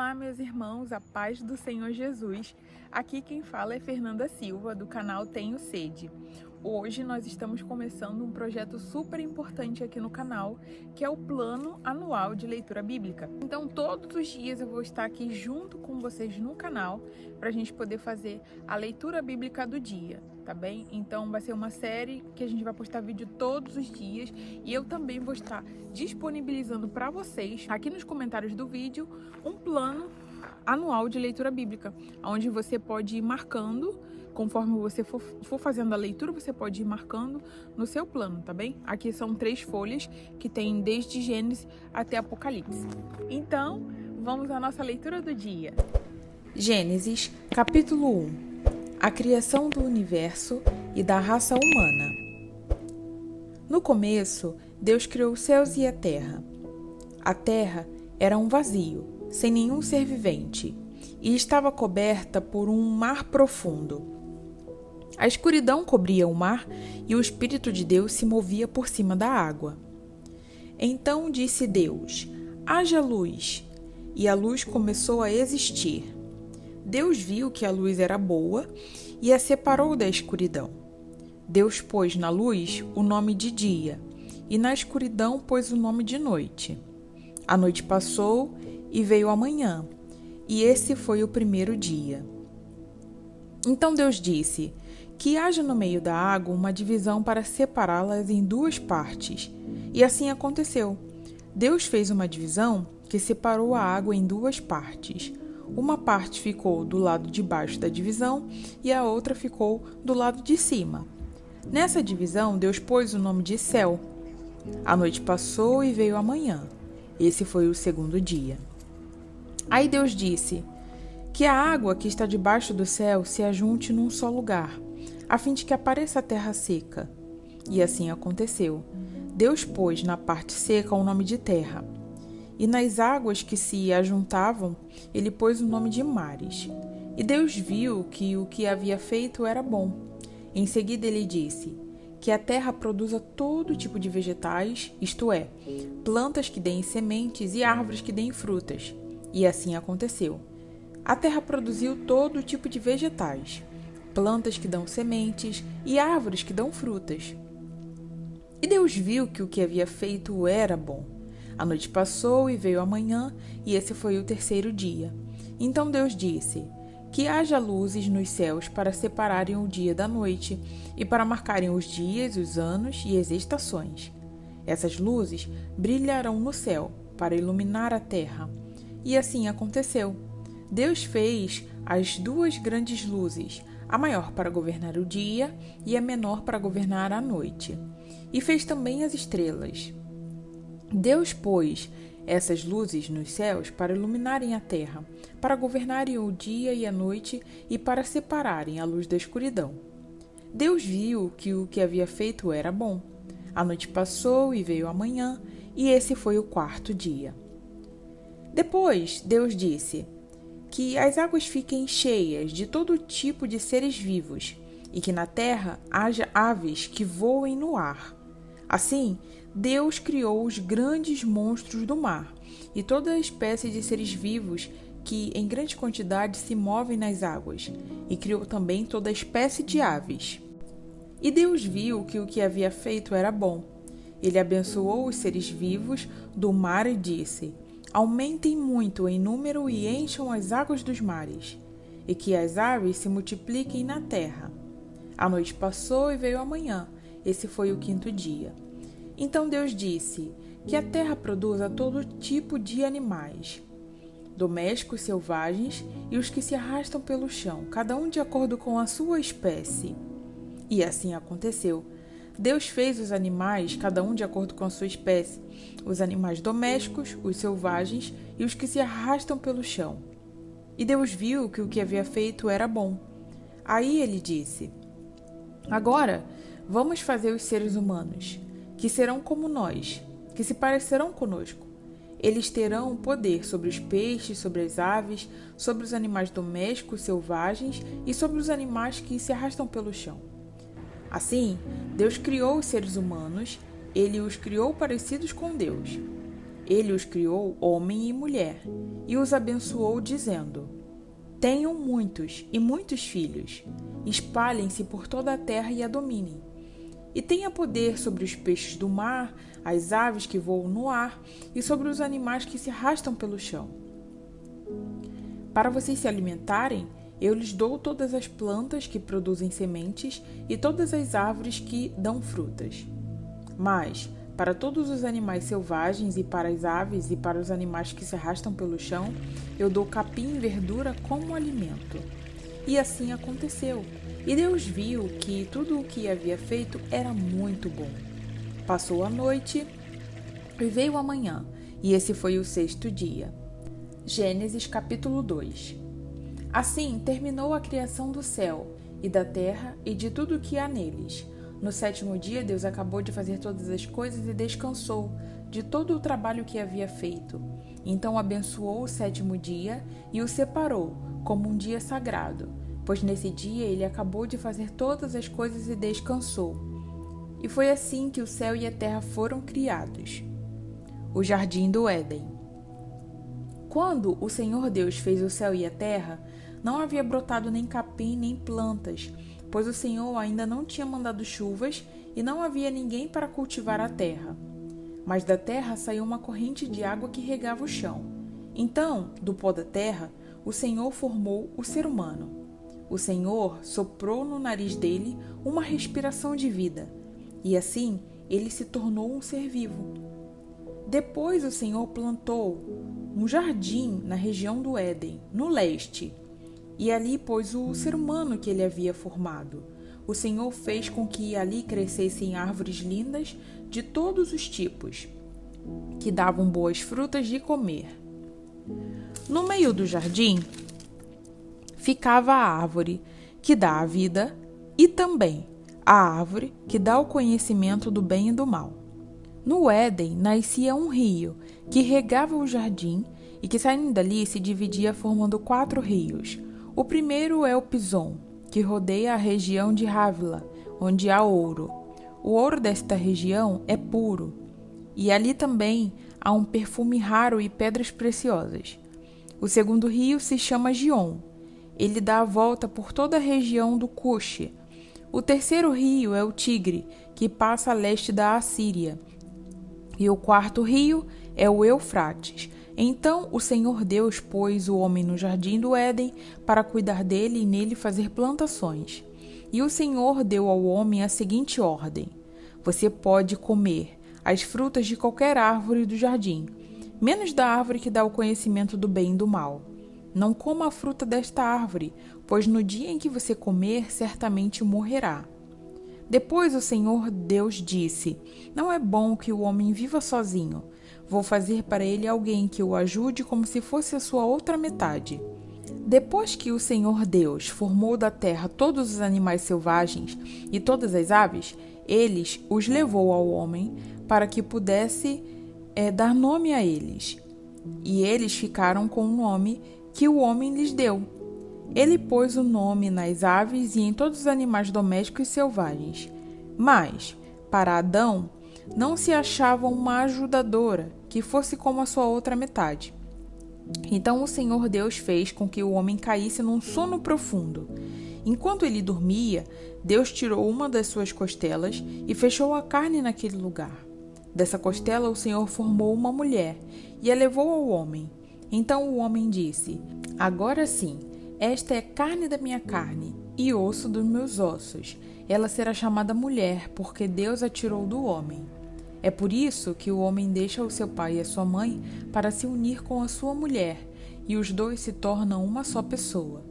Olá, meus irmãos, a paz do Senhor Jesus. Aqui quem fala é Fernanda Silva, do canal Tenho Sede. Hoje nós estamos começando um projeto super importante aqui no canal, que é o Plano Anual de Leitura Bíblica. Então, todos os dias eu vou estar aqui junto com vocês no canal para a gente poder fazer a leitura bíblica do dia, tá bem? Então, vai ser uma série que a gente vai postar vídeo todos os dias e eu também vou estar disponibilizando para vocês, aqui nos comentários do vídeo, um plano anual de leitura bíblica, onde você pode ir marcando. Conforme você for fazendo a leitura, você pode ir marcando no seu plano, tá bem? Aqui são 3 folhas que tem desde Gênesis até Apocalipse. Então, vamos à nossa leitura do dia. Gênesis, capítulo 1. A criação do universo e da raça humana. No começo, Deus criou os céus e a terra. A terra era um vazio, sem nenhum ser vivente, e estava coberta por um mar profundo. A escuridão cobria o mar e o Espírito de Deus se movia por cima da água. Então disse Deus: haja luz, e a luz começou a existir. Deus viu que a luz era boa e a separou da escuridão. Deus pôs na luz o nome de dia, e na escuridão pôs o nome de noite. A noite passou e veio a manhã, e esse foi o primeiro dia. Então Deus disse: que haja no meio da água uma divisão para separá-las em 2 partes. E assim aconteceu. Deus fez uma divisão que separou a água em 2 partes. Uma parte ficou do lado de baixo da divisão e a outra ficou do lado de cima. Nessa divisão, Deus pôs o nome de céu. A noite passou e veio a manhã. Esse foi o segundo dia. Aí Deus disse: que a água que está debaixo do céu se ajunte num só lugar, a fim de que apareça a terra seca. E assim aconteceu. Deus pôs na parte seca o nome de terra, e nas águas que se ajuntavam, ele pôs o nome de mares. E Deus viu que o que havia feito era bom. Em seguida ele disse: que a terra produza todo tipo de vegetais, isto é, plantas que deem sementes e árvores que deem frutas. E assim aconteceu. A terra produziu todo tipo de vegetais, plantas que dão sementes e árvores que dão frutas. E Deus viu que o que havia feito era bom. A noite passou e veio a manhã, e esse foi o terceiro dia. Então Deus disse: que haja luzes nos céus para separarem o dia da noite e para marcarem os dias, os anos e as estações. Essas luzes brilharão no céu para iluminar a terra. E assim aconteceu. Deus fez as 2 grandes luzes, a maior para governar o dia e a menor para governar a noite. E fez também as estrelas. Deus pôs essas luzes nos céus para iluminarem a terra, para governarem o dia e a noite e para separarem a luz da escuridão. Deus viu que o que havia feito era bom. A noite passou e veio a manhã, e esse foi o 4º dia. Depois Deus disse: que as águas fiquem cheias de todo tipo de seres vivos, e que na terra haja aves que voem no ar. Assim, Deus criou os grandes monstros do mar, e toda espécie de seres vivos que em grande quantidade se movem nas águas, e criou também toda espécie de aves. E Deus viu que o que havia feito era bom. Ele abençoou os seres vivos do mar e disse: aumentem muito em número e encham as águas dos mares, e que as aves se multipliquem na terra. A noite passou e veio a manhã. Esse foi o 5º dia. Então Deus disse: que a terra produza todo tipo de animais, domésticos, selvagens e os que se arrastam pelo chão, cada um de acordo com a sua espécie. E assim aconteceu. Deus fez os animais, cada um de acordo com a sua espécie, os animais domésticos, os selvagens e os que se arrastam pelo chão. E Deus viu que o que havia feito era bom. Aí ele disse: agora vamos fazer os seres humanos, que serão como nós, que se parecerão conosco. Eles terão poder sobre os peixes, sobre as aves, sobre os animais domésticos, selvagens e sobre os animais que se arrastam pelo chão. Assim, Deus criou os seres humanos, ele os criou parecidos com Deus. Ele os criou homem e mulher, e os abençoou, dizendo: Tenham muitos e muitos filhos, espalhem-se por toda a terra e a dominem. E tenha poder sobre os peixes do mar, as aves que voam no ar e sobre os animais que se arrastam pelo chão. Para vocês se alimentarem, eu lhes dou todas as plantas que produzem sementes e todas as árvores que dão frutas. Mas, para todos os animais selvagens e para as aves e para os animais que se arrastam pelo chão, eu dou capim e verdura como alimento. E assim aconteceu. E Deus viu que tudo o que havia feito era muito bom. Passou a noite e veio a manhã, e esse foi o 6º dia. Gênesis capítulo 2. Assim terminou a criação do céu e da terra e de tudo o que há neles. No 7º dia, Deus acabou de fazer todas as coisas e descansou de todo o trabalho que havia feito. Então abençoou o 7º dia e o separou como um dia sagrado, pois nesse dia ele acabou de fazer todas as coisas e descansou. E foi assim que o céu e a terra foram criados. O jardim do Éden. Quando o Senhor Deus fez o céu e a terra, não havia brotado nem capim nem plantas, pois o Senhor ainda não tinha mandado chuvas e não havia ninguém para cultivar a terra. Mas da terra saiu uma corrente de água que regava o chão. Então, do pó da terra, o Senhor formou o ser humano. O Senhor soprou no nariz dele uma respiração de vida, e assim ele se tornou um ser vivo. Depois o Senhor plantou um jardim na região do Éden, no leste, e ali pôs o ser humano que ele havia formado. O Senhor fez com que ali crescessem árvores lindas de todos os tipos, que davam boas frutas de comer. No meio do jardim ficava a árvore que dá a vida e também a árvore que dá o conhecimento do bem e do mal. No Éden nascia um rio que regava o jardim e que, saindo dali, se dividia formando 4 rios. O primeiro é o Pison, que rodeia a região de Havilah, onde há ouro. O ouro desta região é puro, e ali também há um perfume raro e pedras preciosas. O segundo rio se chama Gion. Ele dá a volta por toda a região do Cuxi. O terceiro rio é o Tigre, que passa a leste da Assíria. E o quarto rio é o Eufrates. Então o Senhor Deus pôs o homem no jardim do Éden para cuidar dele e nele fazer plantações. E o Senhor deu ao homem a seguinte ordem: Você pode comer as frutas de qualquer árvore do jardim, menos da árvore que dá o conhecimento do bem e do mal. Não coma a fruta desta árvore, pois no dia em que você comer, certamente morrerá. Depois o Senhor Deus disse: Não é bom que o homem viva sozinho. Vou fazer para ele alguém que o ajude como se fosse a sua outra metade. Depois que o Senhor Deus formou da terra todos os animais selvagens e todas as aves, eles os levou ao homem para que pudesse dar nome a eles. E eles ficaram com o nome que o homem lhes deu. Ele pôs o nome nas aves e em todos os animais domésticos e selvagens. Mas, para Adão, não se achava uma ajudadora que fosse como a sua outra metade. Então o Senhor Deus fez com que o homem caísse num sono profundo. Enquanto ele dormia, Deus tirou uma das suas costelas e fechou a carne naquele lugar. Dessa costela o Senhor formou uma mulher e a levou ao homem. Então o homem disse: Agora sim, esta é carne da minha carne e osso dos meus ossos. Ela será chamada mulher, porque Deus a tirou do homem. É por isso que o homem deixa o seu pai e a sua mãe para se unir com a sua mulher, e os dois se tornam uma só pessoa.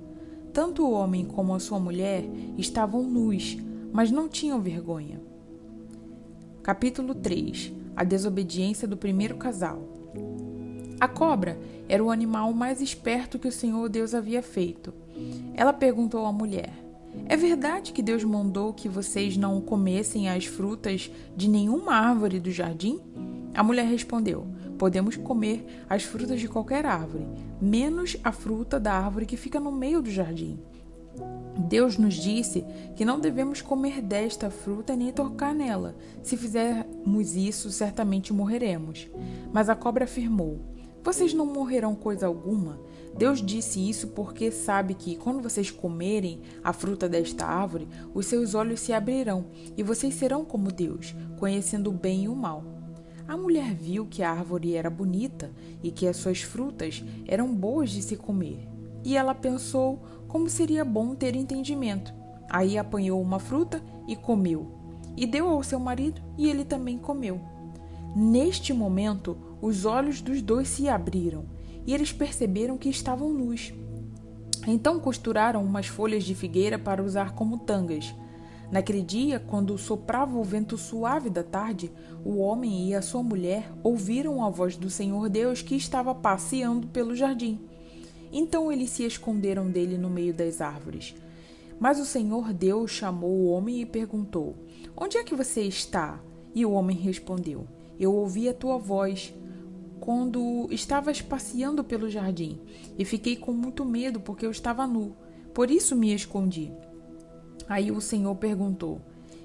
Tanto o homem como a sua mulher estavam nus, mas não tinham vergonha. Capítulo 3. A desobediência do primeiro casal. A cobra era o animal mais esperto que o Senhor Deus havia feito. Ela perguntou à mulher: É verdade que Deus mandou que vocês não comessem as frutas de nenhuma árvore do jardim? A mulher respondeu: Podemos comer as frutas de qualquer árvore, menos a fruta da árvore que fica no meio do jardim. Deus nos disse que não devemos comer desta fruta nem tocar nela. Se fizermos isso, certamente morreremos. Mas a cobra afirmou: vocês não morrerão coisa alguma. Deus disse isso porque sabe que, quando vocês comerem a fruta desta árvore, os seus olhos se abrirão e vocês serão como Deus, conhecendo o bem e o mal. A mulher viu que a árvore era bonita e que as suas frutas eram boas de se comer. E ela pensou como seria bom ter entendimento. Aí apanhou uma fruta e comeu. E deu ao seu marido e ele também comeu. Neste momento, os olhos dos dois se abriram e eles perceberam que estavam nus. Então costuraram umas folhas de figueira para usar como tangas. Naquele dia, quando soprava o vento suave da tarde, o homem e a sua mulher ouviram a voz do Senhor Deus que estava passeando pelo jardim. Então eles se esconderam dele no meio das árvores. Mas o Senhor Deus chamou o homem e perguntou: onde é que você está? E o homem respondeu: eu ouvi a tua voz quando estavas passeando pelo jardim e fiquei com muito medo porque eu estava nu. Por isso me escondi. Aí o Senhor perguntou: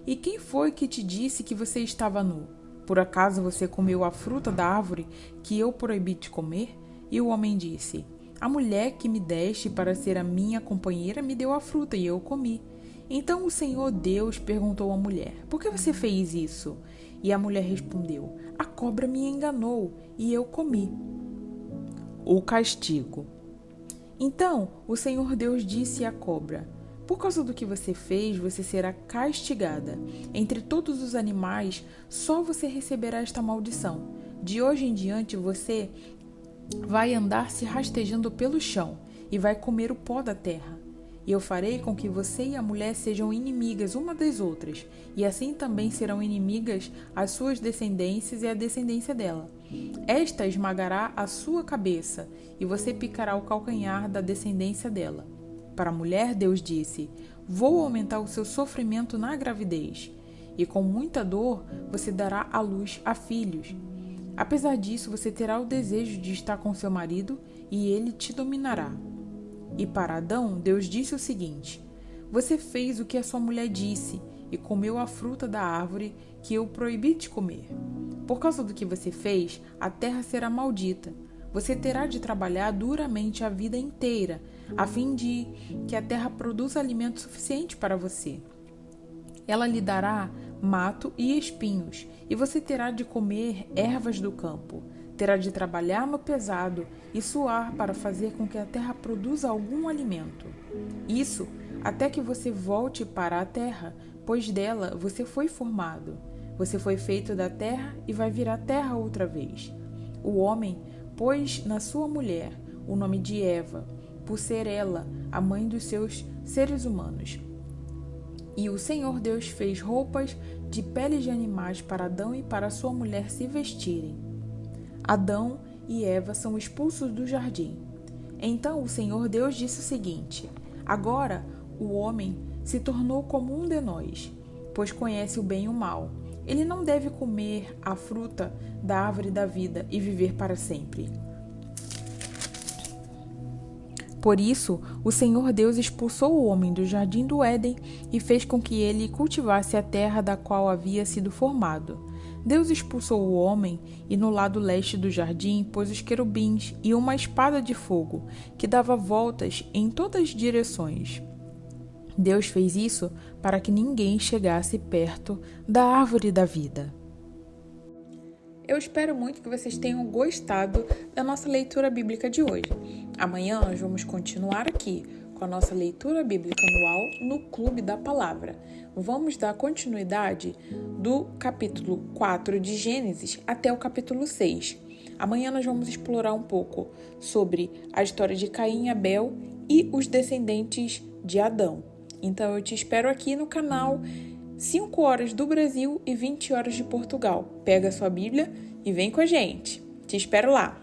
e quem foi que te disse que você estava nu? Por acaso você comeu a fruta da árvore que eu proibi de comer? E o homem disse: a mulher que me deste para ser a minha companheira me deu a fruta e eu comi. Então o Senhor Deus perguntou à mulher: por que você fez isso? E a mulher respondeu: a cobra me enganou e eu comi. O castigo. Então o Senhor Deus disse à cobra: por causa do que você fez, você será castigada. Entre todos os animais, só você receberá esta maldição. De hoje em diante, você vai andar se rastejando pelo chão e vai comer o pó da terra. E eu farei com que você e a mulher sejam inimigas uma das outras, e assim também serão inimigas as suas descendências e a descendência dela. Esta esmagará a sua cabeça, e você picará o calcanhar da descendência dela. Para a mulher, Deus disse: vou aumentar o seu sofrimento na gravidez, e com muita dor você dará à luz a filhos. Apesar disso, você terá o desejo de estar com seu marido e ele te dominará. E para Adão, Deus disse o seguinte: você fez o que a sua mulher disse e comeu a fruta da árvore que eu proibi de comer. Por causa do que você fez, a terra será maldita. Você terá de trabalhar duramente a vida inteira, a fim de que a terra produza alimento suficiente para você. Ela lhe dará mato e espinhos, e você terá de comer ervas do campo. Terá de trabalhar no pesado e suar para fazer com que a terra produza algum alimento. Isso até que você volte para a terra, pois dela você foi formado. Você foi feito da terra e vai virar terra outra vez. O homem pôs na sua mulher o nome de Eva, por ser ela a mãe dos seus seres humanos. E o Senhor Deus fez roupas de peles de animais para Adão e para sua mulher se vestirem. Adão e Eva são expulsos do jardim. Então o Senhor Deus disse o seguinte: agora o homem se tornou como um de nós, pois conhece o bem e o mal. Ele não deve comer a fruta da árvore da vida e viver para sempre. Por isso, o Senhor Deus expulsou o homem do jardim do Éden e fez com que ele cultivasse a terra da qual havia sido formado. Deus expulsou o homem e no lado leste do jardim pôs os querubins e uma espada de fogo que dava voltas em todas as direções. Deus fez isso para que ninguém chegasse perto da árvore da vida. Eu espero muito que vocês tenham gostado da nossa leitura bíblica de hoje. Amanhã nós vamos continuar aqui com a nossa leitura bíblica anual no Clube da Palavra. Vamos dar continuidade do capítulo 4 de Gênesis até o capítulo 6. Amanhã nós vamos explorar um pouco sobre a história de Caim e Abel e os descendentes de Adão. Então eu te espero aqui no canal 5 horas do Brasil e 20 horas de Portugal. Pega a sua Bíblia e vem com a gente. Te espero lá!